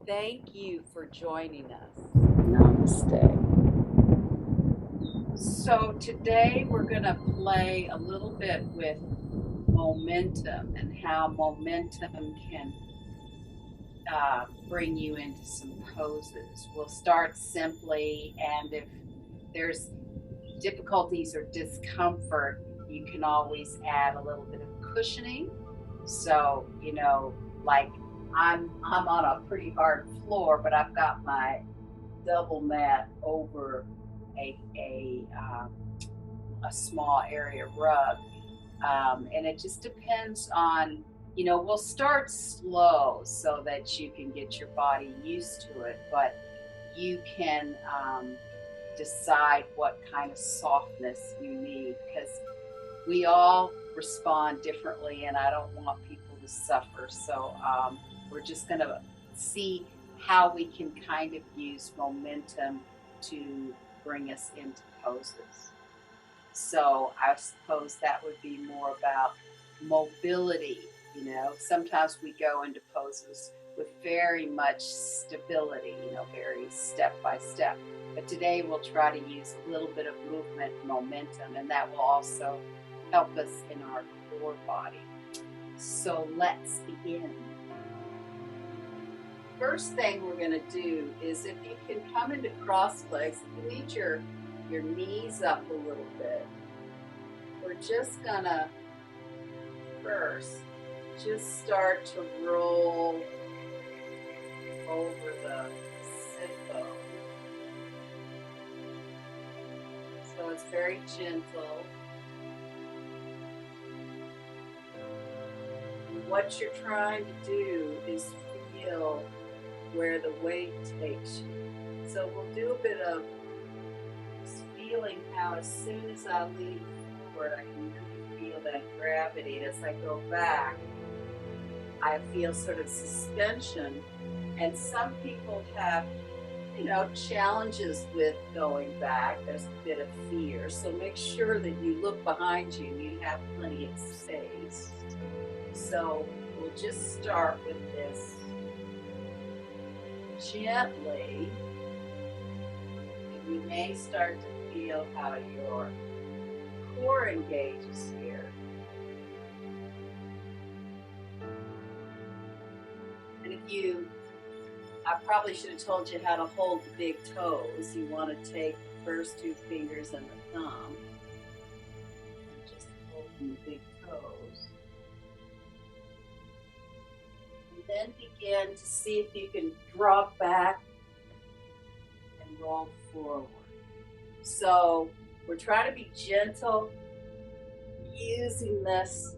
Thank you for joining us. Namaste. So, today we're going to play a little bit with momentum and how momentum can bring you into some poses. We'll start simply, and if there's difficulties or discomfort, you can always add a little bit of cushioning. So, like I'm on a pretty hard floor, but I've got my double mat over a small area rug, and it just depends on we'll start slow so that you can get your body used to it, but you can decide what kind of softness you need because we all respond differently, and I don't want people to suffer. So we're just going to see how we can kind of use momentum to bring us into poses. So I suppose that would be more about mobility. Sometimes we go into poses with very much stability, very step by step. But today we'll try to use a little bit of movement, momentum, and that will also help us in our core body. So let's begin. First thing we're going to do is, if you can come into cross legs, you need your knees up a little bit. We're just going to first just start to roll over the sit bone. So it's very gentle. And what you're trying to do is feel where the weight takes you. So we'll do a bit of feeling how as soon as I lean forward, I can really feel that gravity. As I go back, I feel sort of suspension. And some people have, challenges with going back. There's a bit of fear. So make sure that you look behind you and you have plenty of space. So we'll just start with this gently. And you may start to feel how your core engages here. And I probably should have told you how to hold the big toes. You want to take the first two fingers and the thumb and just hold the big toes. And then begin to see if you can drop back and roll forward. So we're trying to be gentle, using this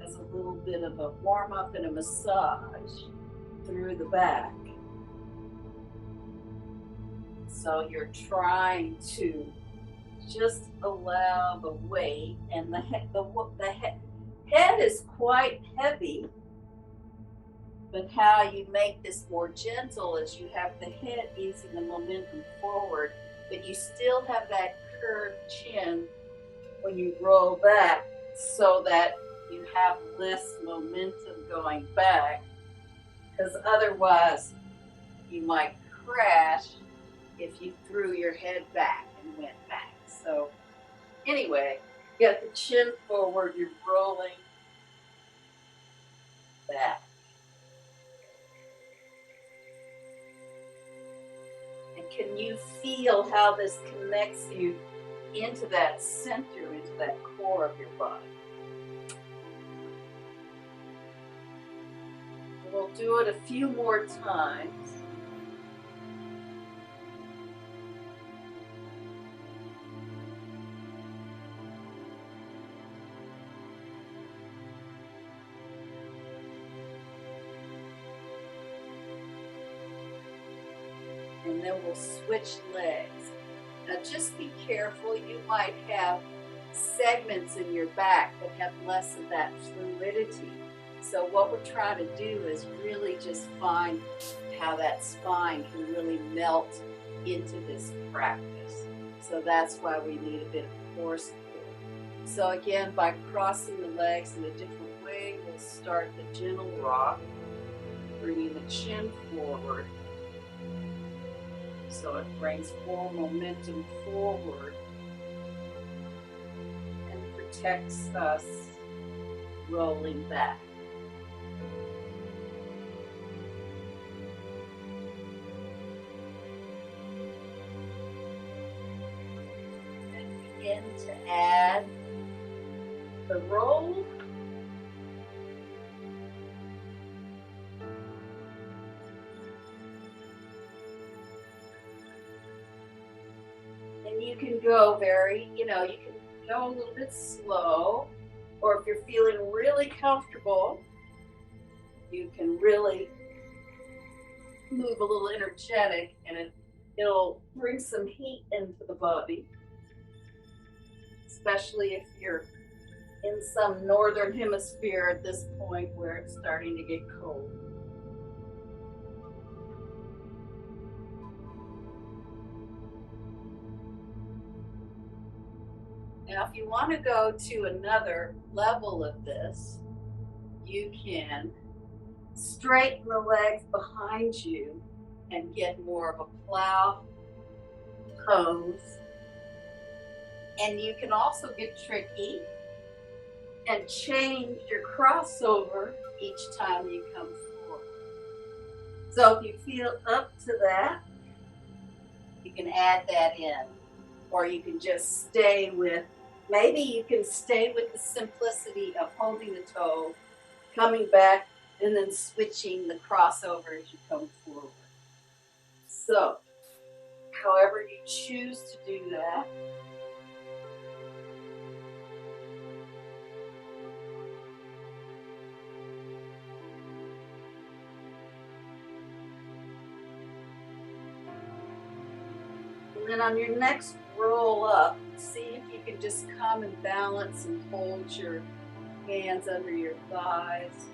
as a little bit of a warm-up and a massage through the back. So you're trying to just allow the weight, and the head is quite heavy, but how you make this more gentle is you have the head using the momentum forward, but you still have that curved chin when you roll back, so that you have less momentum going back, because otherwise you might crash if you threw your head back and went back. So anyway, get the chin forward, you're rolling back. And can you feel how this connects you into that center, into that core of your body? We'll do it a few more times. And then we'll switch legs. Now just be careful, you might have segments in your back that have less of that fluidity. So what we're trying to do is really just find how that spine can really melt into this practice. So that's why we need a bit of core support. So again, by crossing the legs in a different way, we'll start the gentle rock. bringing the chin forward. So it brings more momentum forward and protects us rolling back. And begin to add the roll. And you can go you can go a little bit slow, or if you're feeling really comfortable, you can really move a little energetic, and it'll bring some heat into the body, especially if you're in some northern hemisphere at this point where it's starting to get cold. Now, if you want to go to another level of this, you can straighten the legs behind you and get more of a plow pose. And you can also get tricky and change your crossover each time you come forward. So if you feel up to that, you can add that in, or you can just maybe you can stay with the simplicity of holding the toe, coming back, and then switching the crossover as you come forward. So, however you choose to do that. And then on your next roll up, see if you can just come and balance and hold your hands under your thighs.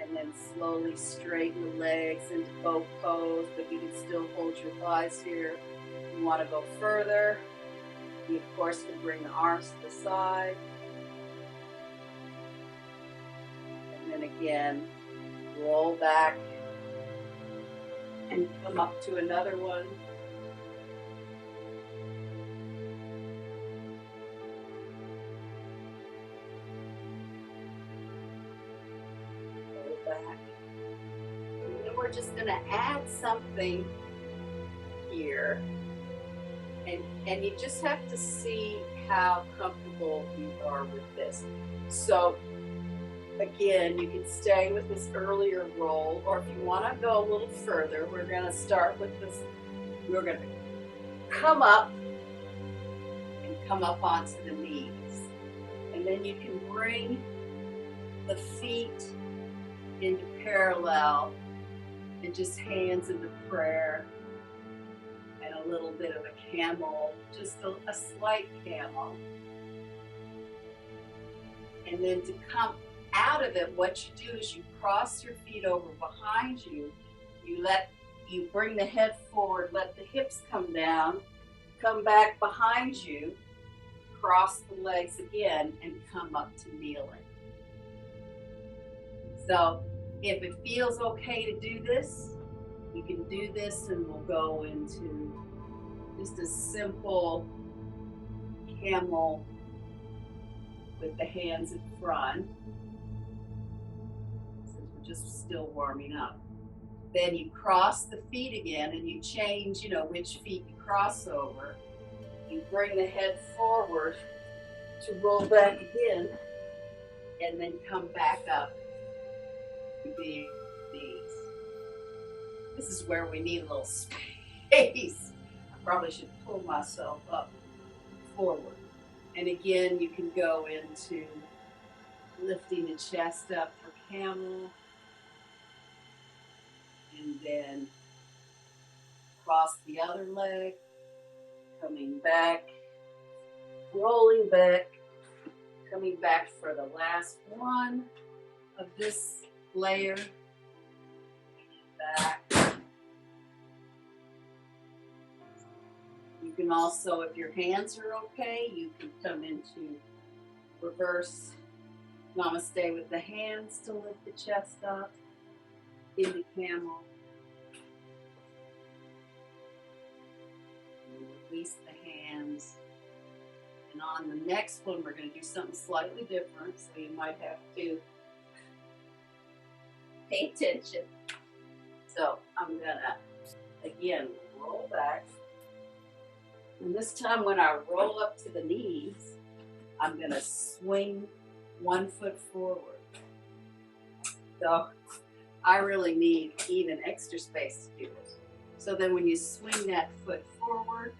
And then slowly straighten the legs into both pose, but you can still hold your thighs here. If you want to go further, you of course can bring the arms to the side. And then again, roll back and come up to another one. Back. And then we're just going to add something here, and you just have to see how comfortable you are with this. So again, you can stay with this earlier roll, or if you want to go a little further, we're going to start with this. We're going to come up and come up onto the knees, and then you can bring the feet into parallel and just hands into prayer, and a little bit of a camel, just a slight camel. And then to come out of it, what you do is you cross your feet over behind you. You bring the head forward, let the hips come down, come back behind you, cross the legs again, and come up to kneeling. So if it feels okay to do this, you can do this, and we'll go into just a simple camel with the hands in front, since we're just still warming up. Then you cross the feet again, and you change, which feet you cross over. You bring the head forward to roll back again, and then come back up. This is where we need a little space. I probably should pull myself up forward. And again, you can go into lifting the chest up for camel, and then cross the other leg, coming back, rolling back, coming back for the last one of this layer, back. You can also, if your hands are okay, you can come into reverse namaste with the hands to lift the chest up. into camel. And release the hands. And on the next one, we're going to do something slightly different, so you might have to pay attention. So I'm going to, again, roll back. And this time when I roll up to the knees, I'm going to swing 1 foot forward. So I really need even extra space to do this. So then when you swing that foot forward,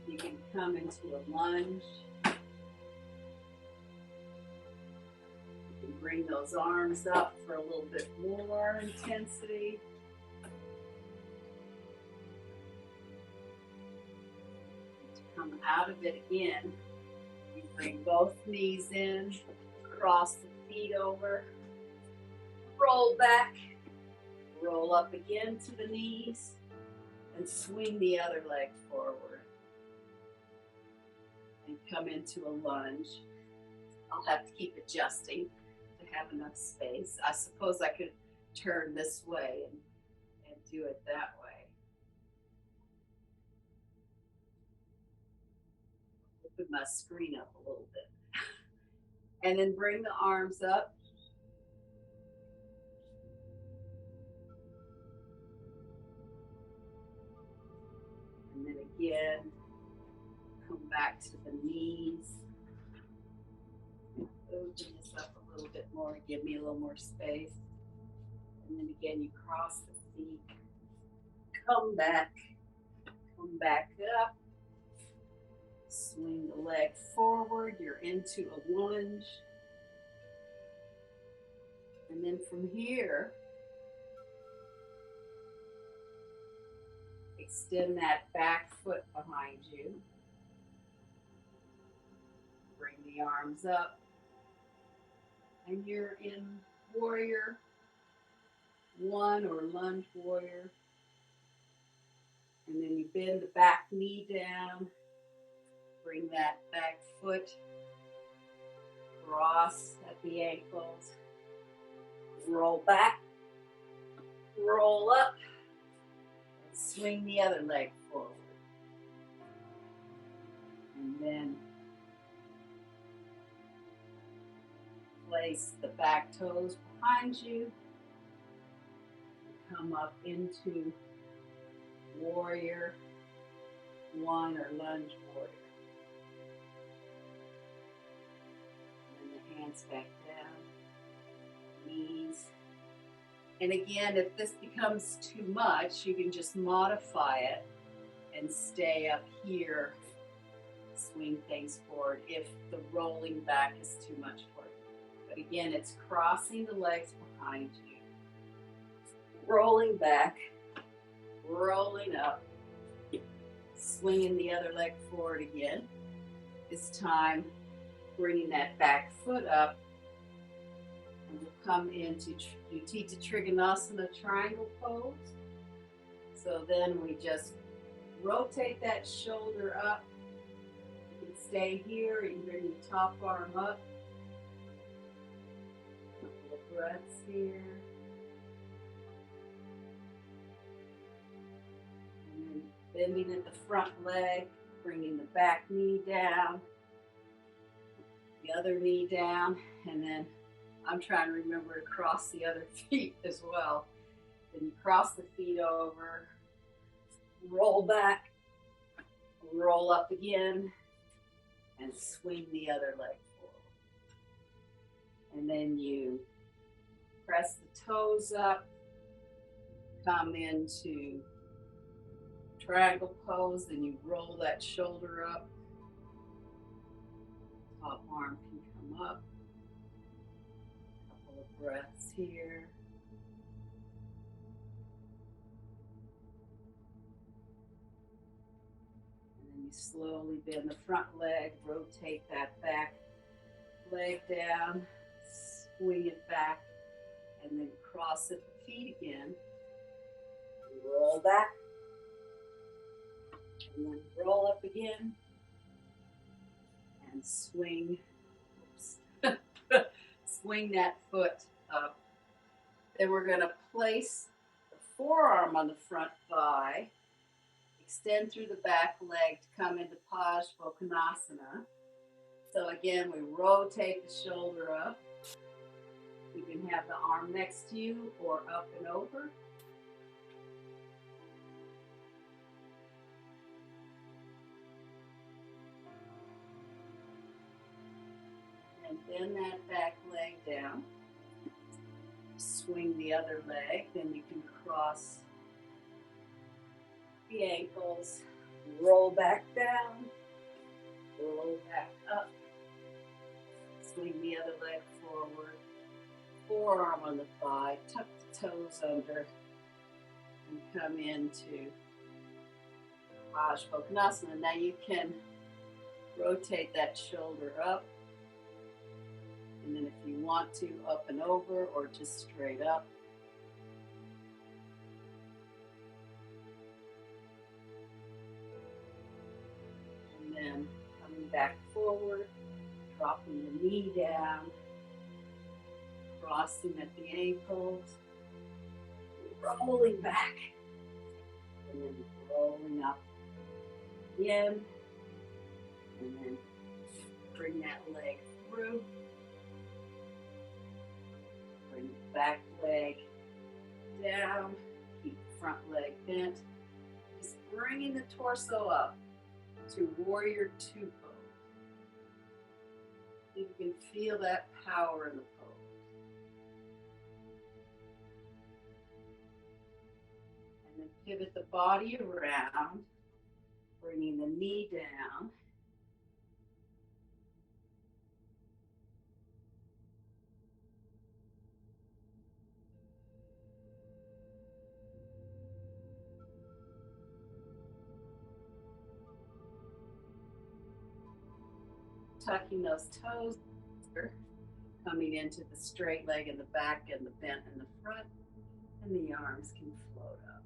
you can come into a lunge. You can bring those arms up for a little bit more intensity. To come out of it again, you bring both knees in, cross the feet over, roll back, roll up again to the knees, and swing the other leg forward. And come into a lunge. I'll have to keep adjusting to have enough space. I suppose I could turn this way and do it that way. Open my screen up a little bit. And then bring the arms up. And then again, come back to the knees. Open this up a little bit more, give me a little more space. And then again, you cross the feet, come back up, swing the leg forward, you're into a lunge. And then from here, extend that back foot behind you. Bring the arms up. And you're in warrior 1 or lunge warrior. And then you bend the back knee down. Bring that back foot cross at the ankles. Roll back. Roll up. And swing the other leg forward. And then place the back toes behind you. Come up into warrior 1 or lunge warrior. And then the hands back down, knees. And again, if this becomes too much, you can just modify it and stay up here, swing things forward if the rolling back is too much for you. But again, it's crossing the legs behind you, rolling back, rolling up, swinging the other leg forward again. This time, bringing that back foot up, and we'll come into Utthita Trikonasana triangle pose. So then we just rotate that shoulder up. You can stay here, you can bring the top arm up. Breaths here. And then bending at the front leg, bringing the back knee down, the other knee down, and then I'm trying to remember to cross the other feet as well. Then you cross the feet over, roll back, roll up again, and swing the other leg forward. And then you press the toes up, come into triangle pose, then you roll that shoulder up. Top arm can come up. Couple of breaths here. And then you slowly bend the front leg, rotate that back leg down, swing it back, and then cross at the feet again. Roll back. And then roll up again. And swing. Swing that foot up. Then we're going to place the forearm on the front thigh, extend through the back leg to come into Parsvakonasana. So again, we rotate the shoulder up. You can have the arm next to you or up and over. And bend that back leg down. Swing the other leg, then you can cross the ankles, roll back down, roll back up, swing the other leg forward, forearm on the thigh, tuck the toes under, and come into Parsvakonasana. Now you can rotate that shoulder up, and then if you want to, up and over or just straight up. And then coming back forward, dropping the knee down, crossing at the ankles, rolling back, and then rolling up again, and then bring that leg through. Bring the back leg down, keep the front leg bent. Just bringing the torso up to warrior two pose. You can feel that power in the pose. And then pivot the body around, bringing the knee down. Tucking those toes, coming into the straight leg in the back and the bent in the front, and the arms can float up.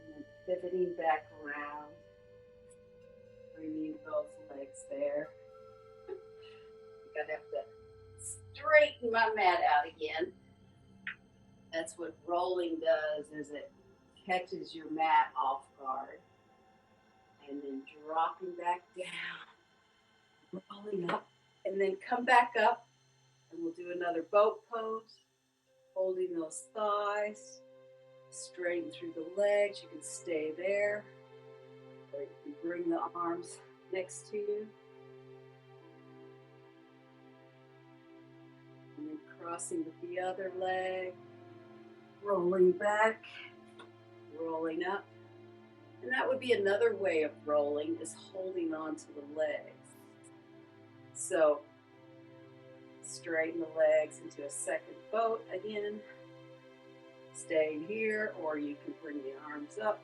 And then pivoting back around, bringing both legs there. I'm gonna have to straighten my mat out again. That's what rolling does, is it catches your mat off guard. And then dropping back down, rolling up, and then come back up, and we'll do another boat pose, holding those thighs, straighten through the legs. You can stay there, or you can bring the arms next to you. And then crossing with the other leg, rolling back, rolling up. And that would be another way of rolling, is holding on to the legs. So straighten the legs into a second boat again. Staying here, or you can bring the arms up.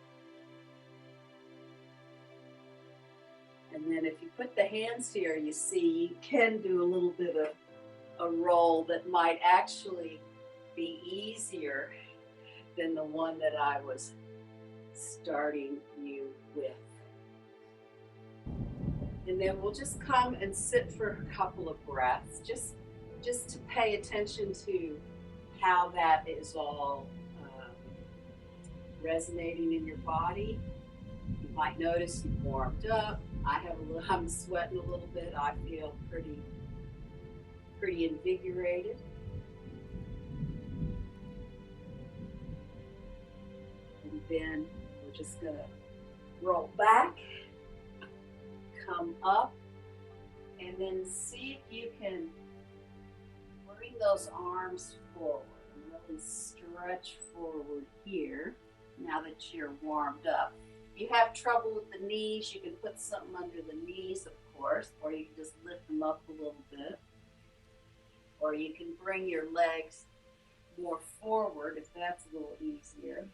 And then if you put the hands here, you see you can do a little bit of a roll that might actually be easier than the one that I was starting you with. And then we'll just come and sit for a couple of breaths, just to pay attention to how that is all resonating in your body. You might notice you warmed up. I'm sweating a little bit. I feel pretty invigorated. And then we're just gonna roll back, come up, and then see if you can bring those arms forward and really stretch forward here now that you're warmed up. If you have trouble with the knees, you can put something under the knees, of course, or you can just lift them up a little bit. Or you can bring your legs more forward if that's a little easier.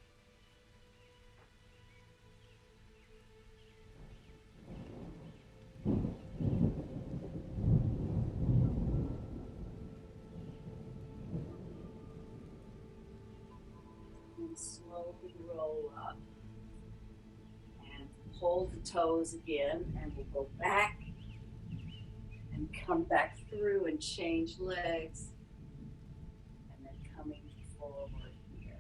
And slowly roll up and pull hold the toes again, and we'll go back and come back through and change legs, and then coming forward here.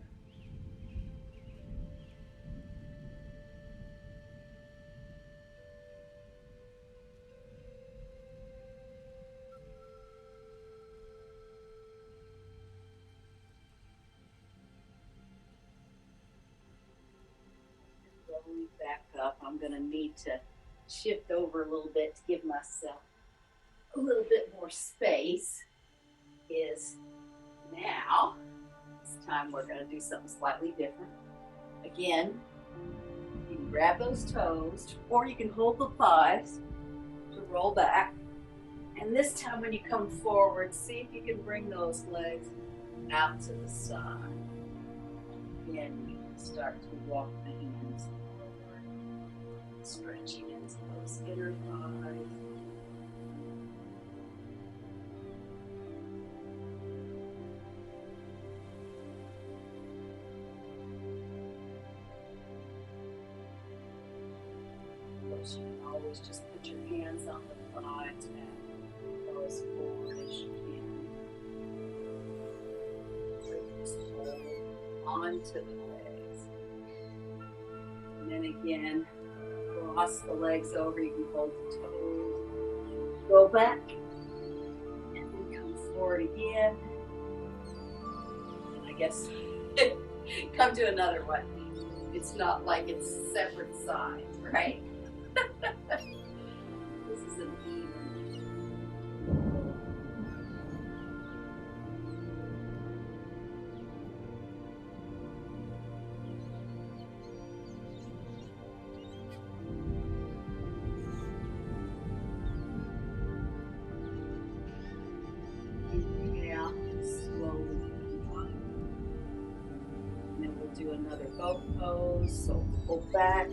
Rolling back up, I'm going to need to shift over a little bit to give myself a little bit more space. Is now, this time we're going to do something slightly different. Again, you can grab those toes, or you can hold the thighs to roll back. And this time when you come forward, see if you can bring those legs out to the side. Again, you can start to walk the hands forward, stretching into those inner thighs. You can always just put your hands on the thighs and go as forward as you can. Just hold onto the legs. And then again, cross the legs over. You can hold the toes. Go back. And then come forward again. And I guess come to another one. It's not like it's separate sides, right? This is an even. Breathe out slowly. And then we'll do another boat pose. So pull back.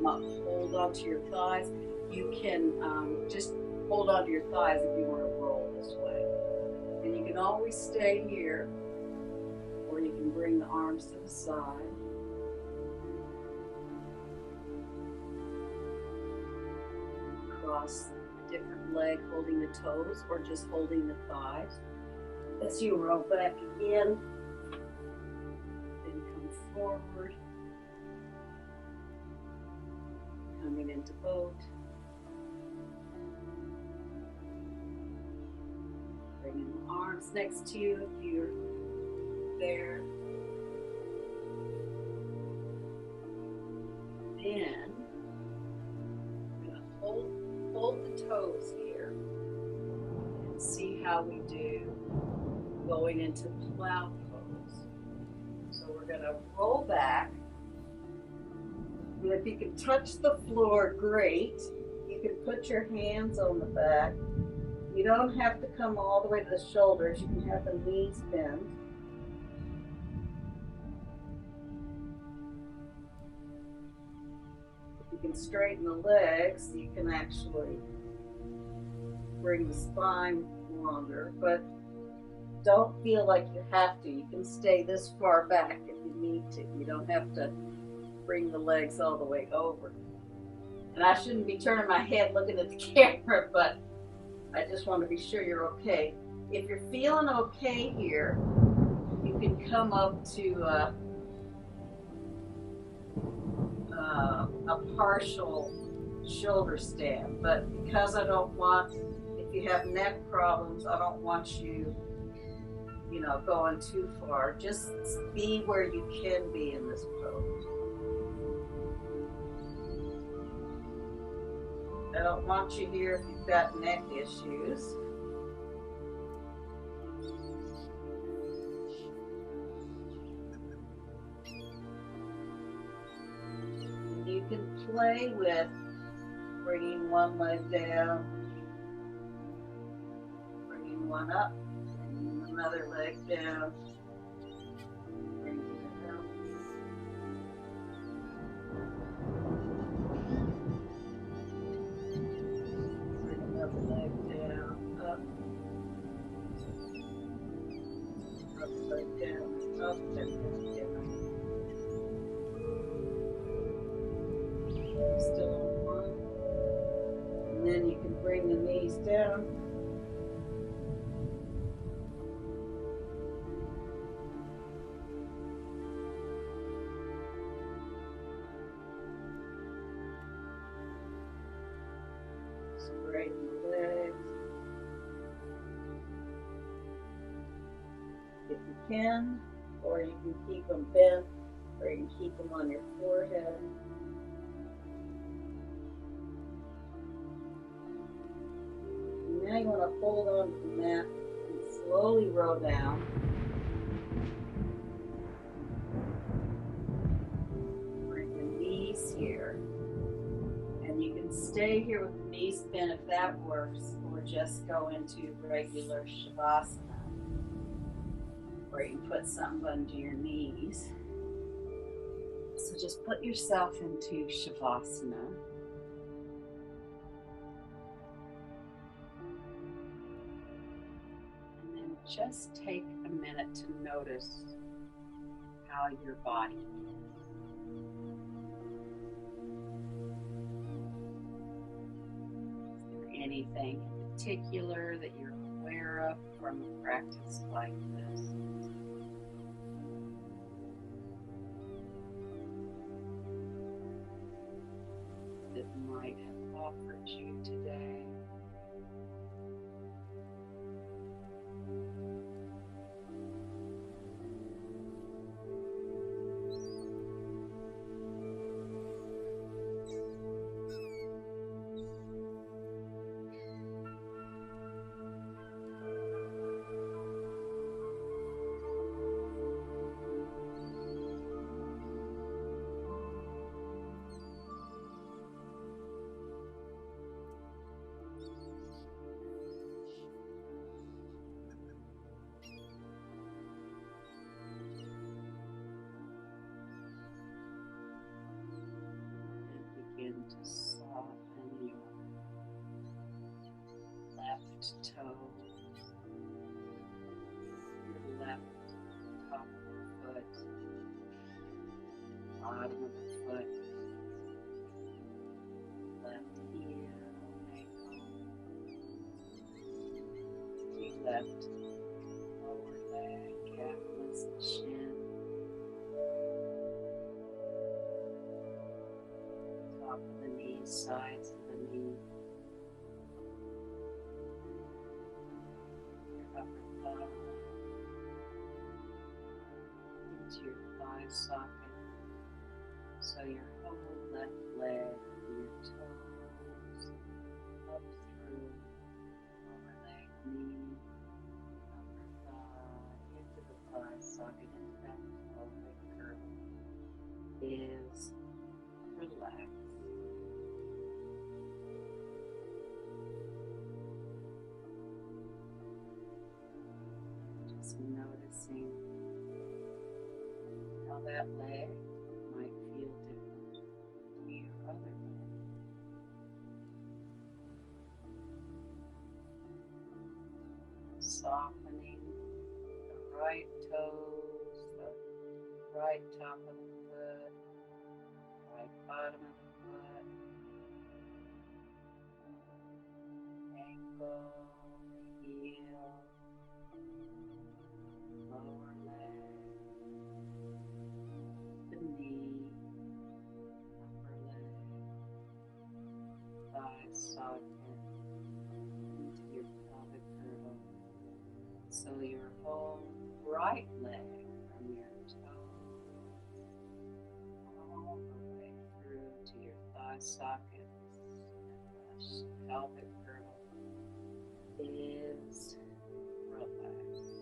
Hold onto your thighs. You can just hold onto your thighs if you want to roll this way. And you can always stay here, or you can bring the arms to the side. Cross a different leg, holding the toes, or just holding the thighs. As you roll back again, then come forward. Coming into boat. Bringing the arms next to you if you're there. Then we're going to hold the toes here and see how we do going into plow pose. So we're going to roll back. And if you can touch the floor, great. You can put your hands on the back. You don't have to come all the way to the shoulders. You can have the knees bent. If you can straighten the legs, you can actually bring the spine longer, but don't feel like you have to. You can stay this far back if you need to. You don't have to bring the legs all the way over. And I shouldn't be turning my head looking at the camera, but I just want to be sure you're okay. If you're feeling okay here, you can come up to a partial shoulder stand. But because I don't want, if you have neck problems, I don't want you, going too far. Just be where you can be in this pose. I don't want you here if you've got neck issues. And you can play with bringing one leg down, bringing one up, bringing another leg down, bringing it up. Leg down, up, leg down, up, and down. then you can bring the knees down. Straighten the legs. If you can, or you can keep them bent, or you can keep them on your forehead. Now you want to hold on to the mat and slowly roll down. Bring the knees here. And you can stay here with the knees bent if that works, or just go into regular Shavasana. Or you can put something under your knees. So just put yourself into Shavasana. And then just take a minute to notice how your body is. Is there anything in particular that you're aware of from a practice like this? That might have offered you today? Begin to soften your left toe, your left top of the foot, bottom of the foot, left heel, ankle, the left lower leg, calves, shin, top of the knees, sides of the knee, your upper thigh, into your thigh socket, so your whole left leg, your toes, up through lower leg, knee, upper thigh, into the thigh socket, into that pelvic curve, is relaxed. Just noticing how that leg might feel different to your other leg. Softening the right toes, the right top of the foot, right bottom of the foot, ankle, heel, lower leg, the knee, upper leg, thigh socket, into your pelvic girdle. So your whole right leg from your toes all the way through to your thigh sockets and the pelvic girdle is relaxed.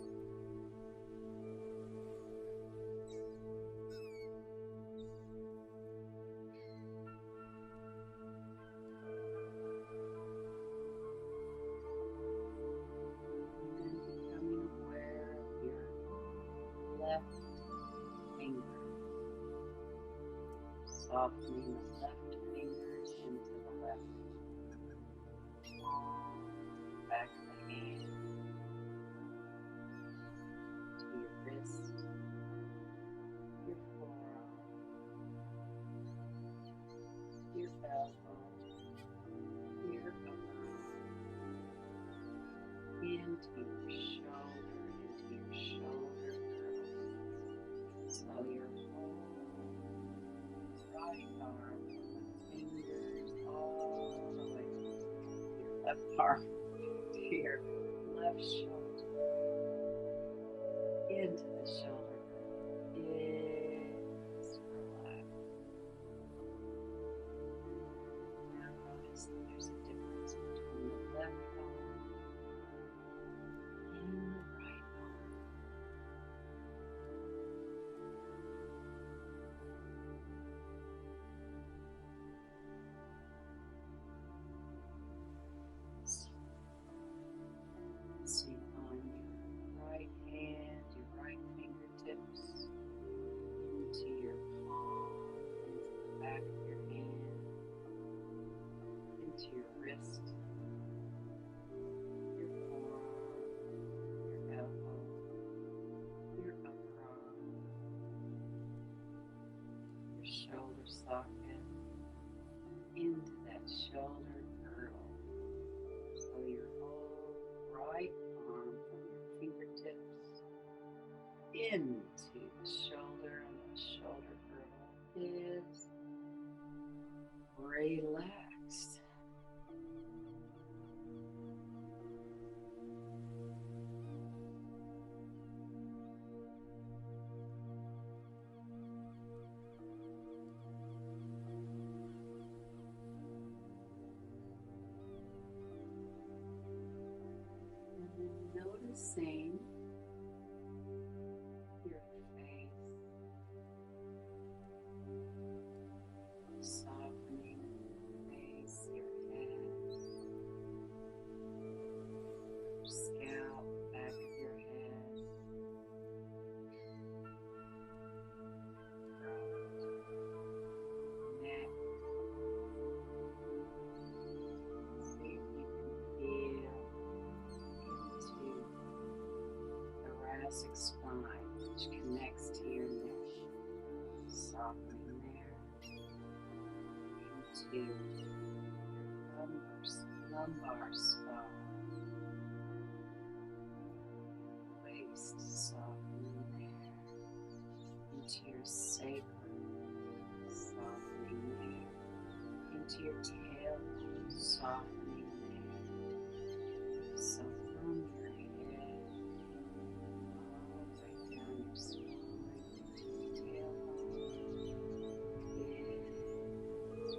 Left finger, softening the left fingers into the left back of the hand to your wrist, your forearm, your elbow, your upper into your shoulder girdle. So your whole right arm, fingers all the way to your left arm, to your left shoulder, into the shoulder girdle. Just relax. Now notice that there's a difference between the left arm and the right arm. See on your right hand, your right fingertips, into your palm, into the back of your hand, into your wrist, your forearm, your elbow, your upper arm, your shoulder socket, into that shoulder girdle. So your whole right arm from your fingertips into the shoulder, and the shoulder girdle is relaxed. Noticing your face, softening your face, your head, your scalp, back of your head, throat, neck. See if you can feel into thoracic spine, which connects to your neck. Softening there into your lumbar spine, waist, softening there into your sacrum, softening there into your tailbone, softening there. So from your head all the way down your spine into your tailbone is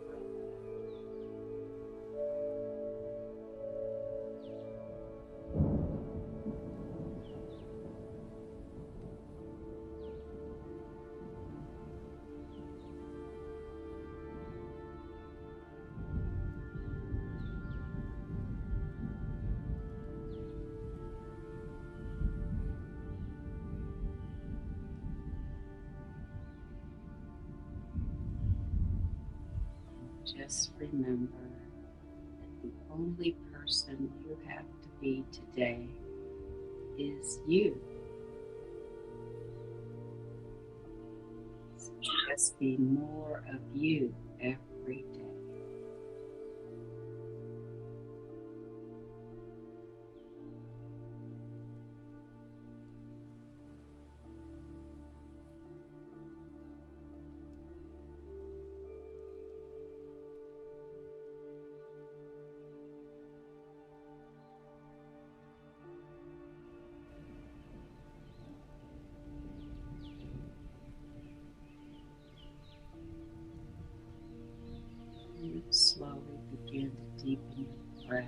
just remember that the only person you have to be today is you. So just be more of you every day. Slowly begin to deepen your breath,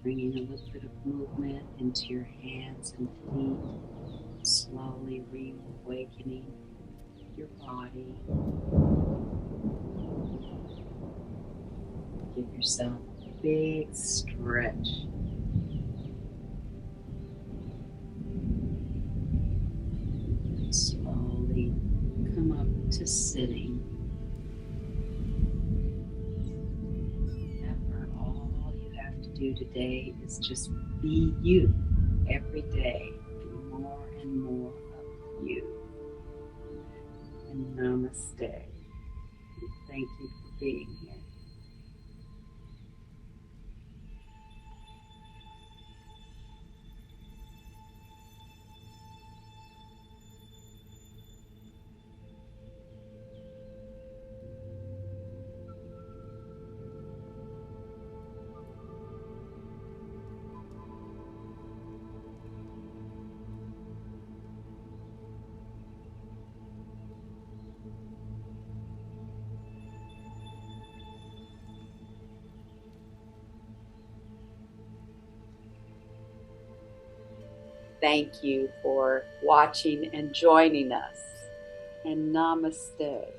bringing a little bit of movement into your hands and feet, slowly reawakening your body. Give yourself a big stretch. And slowly come up to sitting. Do today is just be you every day. Be more and more of you. And namaste. Thank you for being here. thank you for watching and joining us. And namaste.